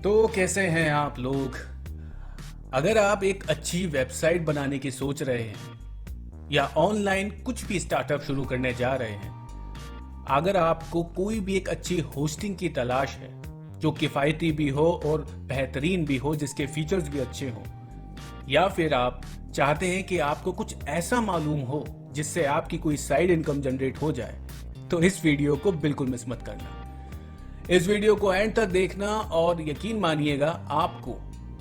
तो कैसे हैं आप लोग? अगर आप एक अच्छी वेबसाइट बनाने की सोच रहे हैं या ऑनलाइन कुछ भी स्टार्टअप शुरू करने जा रहे हैं, अगर आपको कोई भी एक अच्छी होस्टिंग की तलाश है जो किफ़ायती भी हो और बेहतरीन भी हो, जिसके फीचर्स भी अच्छे हों, या फिर आप चाहते हैं कि आपको कुछ ऐसा मालूम हो जिससे आपकी कोई साइड इनकम जनरेट हो जाए, तो इस वीडियो को बिल्कुल मिस मत करना। इस वीडियो को एंड तक देखना और यकीन मानिएगा आपको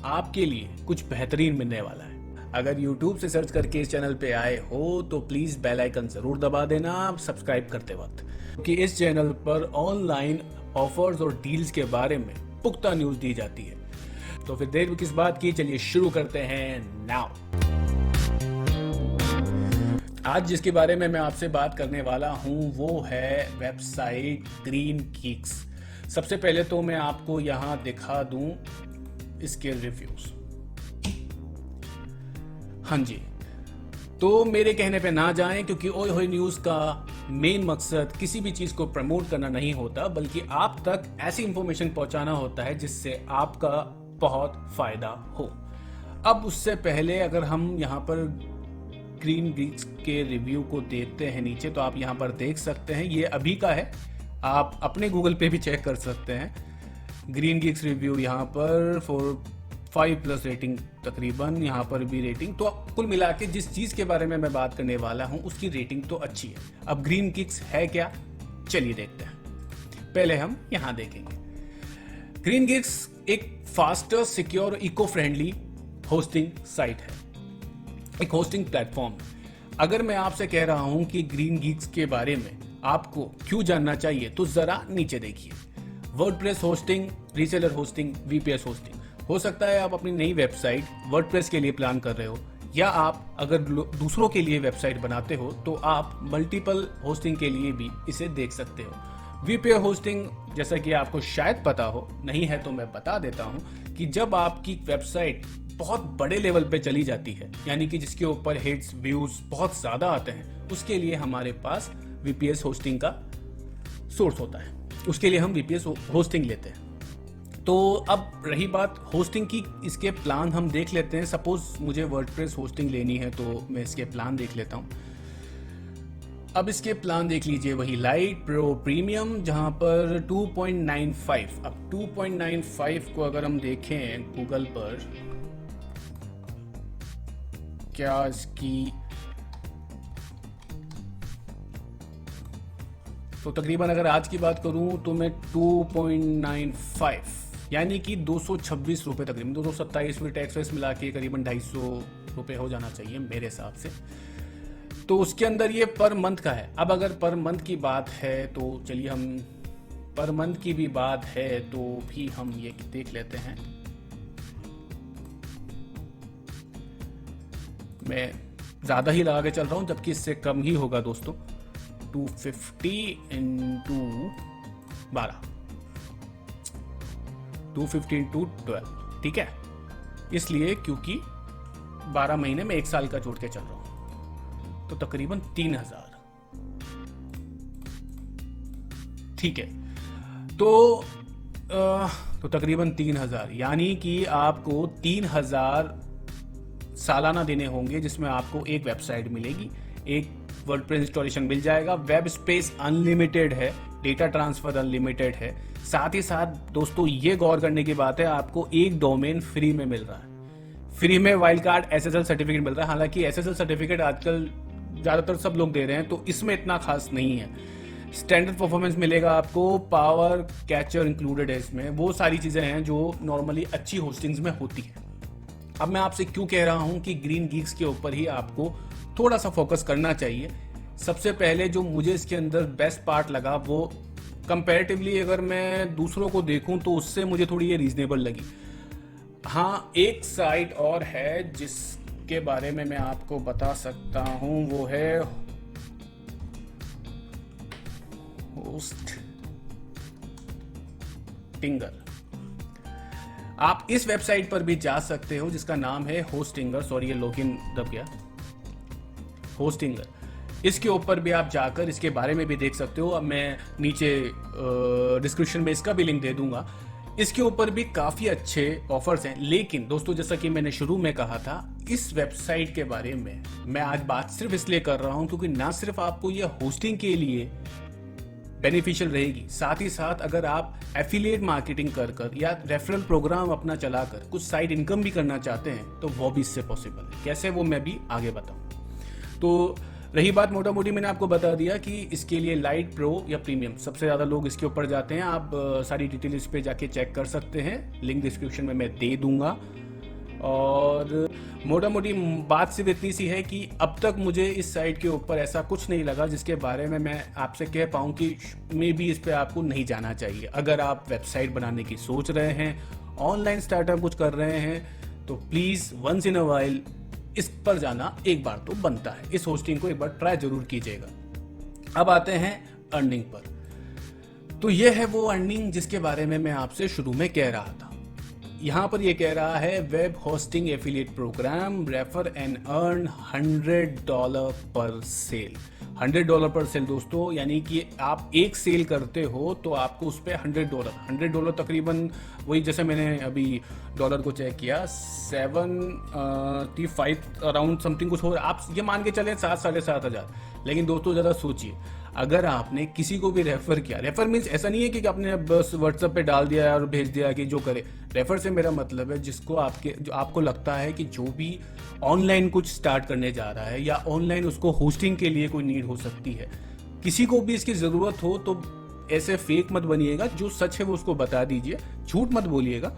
आपके लिए कुछ बेहतरीन मिलने वाला है। अगर YouTube से सर्च करके इस चैनल पे आए हो तो प्लीज बेल आइकन जरूर दबा देना सब्सक्राइब करते वक्त, क्योंकि इस चैनल पर ऑनलाइन ऑफर्स और डील्स के बारे में पुख्ता न्यूज दी जाती है। तो फिर देर किस बात की, चलिए शुरू करते हैं नाउ। आज जिसके बारे में मैं आपसे बात करने वाला हूं वो है वेबसाइट ग्रीन गीक्स। सबसे पहले तो मैं आपको यहां दिखा दूं इसके रिव्यूज। हाँ जी, तो मेरे कहने पे ना जाएं, क्योंकि ओए होए न्यूज का मेन मकसद किसी भी चीज को प्रमोट करना नहीं होता, बल्कि आप तक ऐसी इंफॉर्मेशन पहुंचाना होता है जिससे आपका बहुत फायदा हो। अब उससे पहले अगर हम यहाँ पर ग्रीन गीक्स के रिव्यू को देखते हैं नीचे, तो आप यहाँ पर देख सकते हैं ये अभी का है, आप अपने गूगल पे भी चेक कर सकते हैं। ग्रीन गीक्स रिव्यू यहाँ पर 5+ रेटिंग तकरीबन, यहाँ पर भी रेटिंग। तो कुल मिला के जिस चीज़ के बारे में मैं बात करने वाला हूँ उसकी रेटिंग तो अच्छी है। अब ग्रीन गीक्स है क्या, चलिए देखते हैं। पहले हम यहाँ देखेंगे। ग्रीन गीक्स एक faster, secure, eco friendly hosting site है, एक होस्टिंग प्लेटफॉर्म। अगर मैं आपसे कह रहा हूं कि ग्रीन गीक्स के बारे में आपको क्यों जानना चाहिए, तो जरा नीचे देखिए। WordPress hosting, reseller hosting, VPS hosting. हो सकता है आप अपनी नई वेबसाइट वर्डप्रेस के लिए प्लान कर रहे हो, या आप अगर दूसरों के लिए वेबसाइट बनाते हो तो आप मल्टीपल होस्टिंग के लिए भी इसे देख सकते हो। वीपीएस होस्टिंग, जैसा कि आपको शायद पता हो, नहीं है तो मैं बता देता हूं कि जब आपकी वेबसाइट बहुत बड़े लेवल पे चली जाती है, यानी कि जिसके ऊपर हिट्स, व्यूज बहुत ज्यादा आते हैं, उसके लिए हमारे पास वीपीएस होस्टिंग का सोर्स होता है। उसके लिए हम वीपीएस होस्टिंग लेते हैं। तो अब रही बात होस्टिंग की, इसके प्लान हम देख लेते हैं। सपोज मुझे वर्डप्रेस होस्टिंग लेनी है तो मैं इसके प्लान देख लेता हूं। अब इसके प्लान देख लीजिए, वही लाइट, प्रो, प्रीमियम, जहां पर 2.95। अब 2.95 को अगर हम देखें गूगल पर, क्या इसकी, तो तकरीबन अगर आज की बात करूं तो मैं 2.95 यानी कि 226 रुपये, तकरीबन 227 में टैक्स वैक्स मिला के करीबन 250 रुपये हो जाना चाहिए मेरे हिसाब से। तो उसके अंदर ये पर मंथ का है। अब अगर पर मंथ की बात है तो चलिए, हम पर मंथ की भी बात है तो भी हम ये देख लेते हैं। मैं ज़्यादा ही लगा के चल रहा हूँ, जबकि इससे कम ही होगा दोस्तों। 250 इंटू 12, 250 इंटू 12, ठीक है। इसलिए क्योंकि 12 महीने में 1 साल का जोड़ के चल रहा हूँ, तो तकरीबन 3000, ठीक है। तो तकरीबन 3000, यानी कि आपको 3000 सालाना देने होंगे, जिसमें आपको एक वेबसाइट मिलेगी, एक वर्डप्रेस इंस्टॉलेशन मिल जाएगा, वेब स्पेस अनलिमिटेड है, डेटा ट्रांसफर अनलिमिटेड है। साथ ही साथ दोस्तों ये गौर करने की बात है, आपको एक डोमेन फ्री में मिल रहा है। फ्री में वाइल्ड कार्ड एसएसएल सर्टिफिकेट मिल रहा है। हालांकि एसएसएल सर्टिफिकेट आजकल ज़्यादातर सब लोग दे रहे हैं, तो इसमें इतना खास नहीं है। स्टैंडर्ड परफॉर्मेंस मिलेगा आपको, पावर कैचर इंक्लूडेड है इसमें, वो सारी चीज़ें हैं जो नॉर्मली अच्छी होस्टिंग्स में होती है। अब मैं आपसे क्यों कह रहा हूं कि ग्रीन गीक्स के ऊपर ही आपको थोड़ा सा फोकस करना चाहिए। सबसे पहले जो मुझे इसके अंदर बेस्ट पार्ट लगा, वो कंपैरेटिवली अगर मैं दूसरों को देखूं तो उससे मुझे थोड़ी ये रीजनेबल लगी। हाँ, एक साइट और है जिसके बारे में मैं आपको बता सकता हूं, वो है होस्टिंगर। आप इस वेबसाइट पर भी जा सकते हो जिसका नाम है होस्टिंगर। सॉरी, ये लॉगिन दब गया। होस्टिंगर, इसके ऊपर भी आप जाकर इसके बारे में भी देख सकते हो। अब मैं नीचे डिस्क्रिप्शन में इसका भी लिंक दे दूंगा। इसके ऊपर भी काफी अच्छे ऑफर्स हैं, लेकिन दोस्तों जैसा कि मैंने शुरू में कहा था, इस वेबसाइट के बारे में मैं आज बात सिर्फ इसलिए कर रहा हूं क्योंकि ना सिर्फ आपको यह होस्टिंग के लिए बेनिफिशियल रहेगी, साथ ही साथ अगर आप एफिलिएट मार्केटिंग कर या रेफरल प्रोग्राम अपना चलाकर कुछ साइड इनकम भी करना चाहते हैं तो वो भी इससे पॉसिबल है। कैसे, वो मैं भी आगे बताऊं। तो रही बात, मोटा मोटी मैंने आपको बता दिया कि इसके लिए लाइट, प्रो या प्रीमियम सबसे ज़्यादा लोग इसके ऊपर जाते हैं। आप सारी डिटेल इस पे जाके चेक कर सकते हैं, लिंक डिस्क्रिप्शन में मैं दे दूंगा। और मोटा मोटी बात सिर्फ इतनी सी है कि अब तक मुझे इस साइट के ऊपर ऐसा कुछ नहीं लगा जिसके बारे में मैं आपसे कह पाऊँ कि मे भी इस पे आपको नहीं जाना चाहिए। अगर आप वेबसाइट बनाने की सोच रहे हैं, ऑनलाइन स्टार्टअप कुछ कर रहे हैं, तो please once in a while इस पर जाना एक बार तो बनता है। इस होस्टिंग को एक बार ट्राई जरूर कीजिएगा। अब आते हैं अर्निंग पर। तो यह है वो अर्निंग जिसके बारे में मैं आपसे शुरू में कह रहा था। यहां पर यह कह रहा है web hosting affiliate program, refer and earn $100 per cell. $100 per cell दोस्तों, यानी कि आप एक सेल करते हो तो आपको उस पर $100 तकरीबन वही, जैसे मैंने अभी डॉलर को चेक किया, 7.5 अराउंड समथिंग कुछ हो रहा है। आप ये मान के चले 7 साढ़े 7 हज़ार। लेकिन दोस्तों ज़रा सोचिए, अगर आपने किसी को भी रेफर किया, रेफर मीन्स ऐसा नहीं है कि आपने बस व्हाट्सएप पे डाल दिया और भेज दिया कि जो करे। रेफर से मेरा मतलब है जिसको जो आपको लगता है कि जो भी ऑनलाइन कुछ स्टार्ट करने जा रहा है या ऑनलाइन उसको होस्टिंग के लिए कोई नीड हो सकती है, किसी को भी इसकी ज़रूरत हो, तो ऐसे फेक मत बनिएगा। जो सच है वो उसको बता दीजिए, झूठ मत बोलिएगा,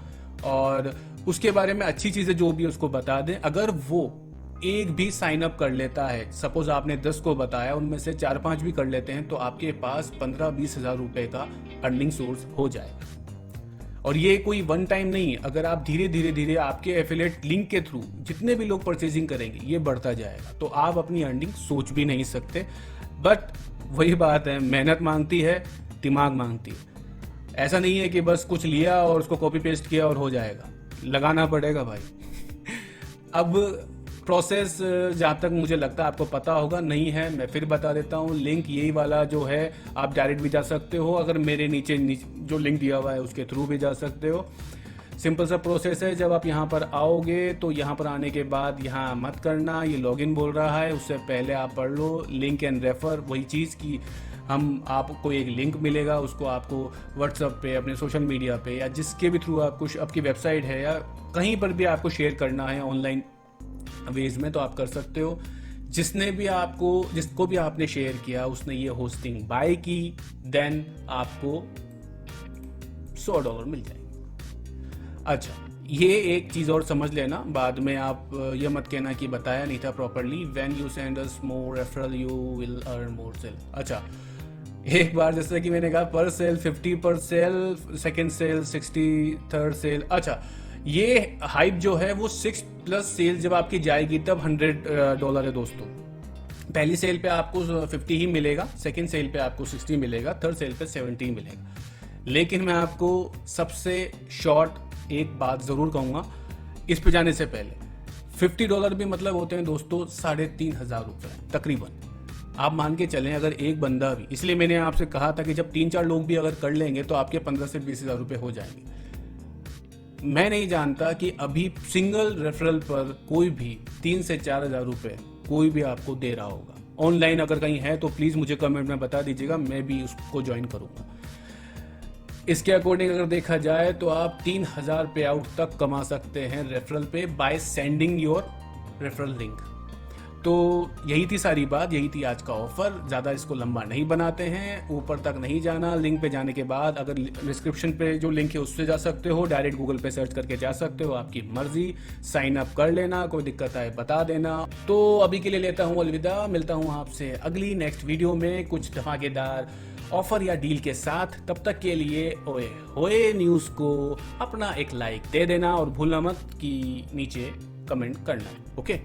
और उसके बारे में अच्छी चीज़ें जो भी उसको बता दें। अगर वो एक भी साइन अप कर लेता है, सपोज आपने 10 को बताया, उनमें से 4-5 भी कर लेते हैं, तो आपके पास 15-20 हज़ार रुपए का अर्निंग सोर्स हो जाएगा। और ये कोई वन टाइम नहीं, अगर आप धीरे आपके एफिलिएट लिंक के थ्रू जितने भी लोग परचेजिंग करेंगे ये बढ़ता जाएगा, तो आप अपनी अर्निंग सोच भी नहीं सकते। बट वही बात है, मेहनत मांगती है, दिमाग मांगती है। ऐसा नहीं है कि बस कुछ लिया और उसको कॉपी पेस्ट किया और हो जाएगा, लगाना पड़ेगा भाई। अब प्रोसेस जहाँ तक मुझे लगता है आपको पता होगा, नहीं है मैं फिर बता देता हूँ। लिंक यही वाला जो है, आप डायरेक्ट भी जा सकते हो, अगर मेरे नीचे जो लिंक दिया हुआ है उसके थ्रू भी जा सकते हो। सिंपल सा प्रोसेस है। जब आप यहाँ पर आओगे तो यहाँ पर आने के बाद यहाँ मत करना, ये लॉगिन बोल रहा है, उससे पहले आप पढ़ लो लिंक एंड रेफर। वही चीज़ की हम आपको एक लिंक मिलेगा, उसको आपको व्हाट्सएप पे, अपने सोशल मीडिया पे या जिसके भी थ्रू आपको आपकी वेबसाइट है या कहीं पर भी आपको शेयर करना है ऑनलाइन वेज में, तो आप कर सकते हो। जिसको भी आपने शेयर किया उसने ये होस्टिंग बाय की, देन आपको $100 मिल जाएंगे। अच्छा, ये एक चीज और समझ लेना, बाद में आप ये मत कहना कि बताया नहीं था properly. When you send us more referral you will earn more sale. अच्छा, एक बार जैसे कि मैंने कहा, पर sale 50 per sale, second sale 60, third sale. अच्छा, ये हाइप जो है वो 6+ सेल जब आपकी जाएगी तब $100 है दोस्तों। पहली सेल पे आपको 50 ही मिलेगा, सेकंड सेल पे आपको 60 मिलेगा, थर्ड सेल पे 70 मिलेगा। लेकिन मैं आपको सबसे शॉर्ट एक बात जरूर कहूंगा इस पे जाने से पहले, $50 भी मतलब होते हैं दोस्तों 3,500 रुपए तकरीबन। आप मान के चलें, अगर एक बंदा भी, इसलिए मैंने आपसे कहा था कि जब 3-4 लोग भी अगर कर लेंगे तो आपके 15 से 20 हज़ार रुपए हो जाएंगे। मैं नहीं जानता कि अभी सिंगल रेफरल पर कोई भी 3 से 4 हज़ार रुपए कोई भी आपको दे रहा होगा। ऑनलाइन अगर कहीं है तो प्लीज मुझे कमेंट में बता दीजिएगा, मैं भी उसको ज्वाइन करूंगा। इसके अकॉर्डिंग अगर देखा जाए तो आप 3,000 पे आउट तक कमा सकते हैं रेफरल पे by sending your referral link. तो यही थी सारी बात, यही थी आज का ऑफर। ज़्यादा इसको लंबा नहीं बनाते हैं, ऊपर तक नहीं जाना। लिंक पे जाने के बाद अगर डिस्क्रिप्शन पे जो लिंक है उससे जा सकते हो, डायरेक्ट गूगल पे सर्च करके जा सकते हो, आपकी मर्जी। साइन अप कर लेना, कोई दिक्कत आए बता देना। तो अभी के लिए लेता हूँ अलविदा, मिलता हूँ आपसे अगली नेक्स्ट वीडियो में कुछ धमाकेदार ऑफर या डील के साथ। तब तक के लिए ओए होए न्यूज़ को अपना एक लाइक दे देना और भूलना मत कि नीचे कमेंट करना। ओके।